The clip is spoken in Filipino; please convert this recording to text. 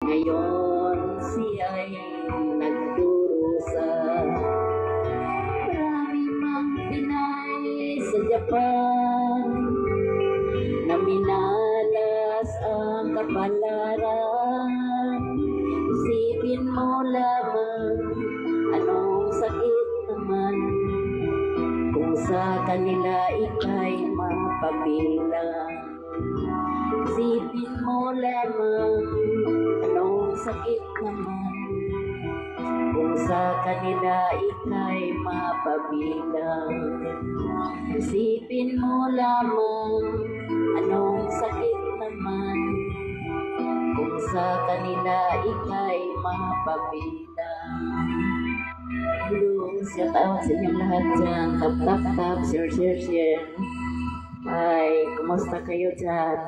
Ngayon siya'y nagdurusa. Marami mang Pinay sa Japan na minalas ang kapalaran. Isipin mo lamang anong sakit naman kung sa kanila ika'y mapabilang. Isipin mo lamang anong sakit naman kung sa kanila ika'y mapabilang. Isipin mo lamang anong sakit naman kung sa kanila ika'y mapabilang. Hello, shout out sa inyong lahat dyan. Tap, tap, tap, share, share, share. Hi, kumusta kayo dyan?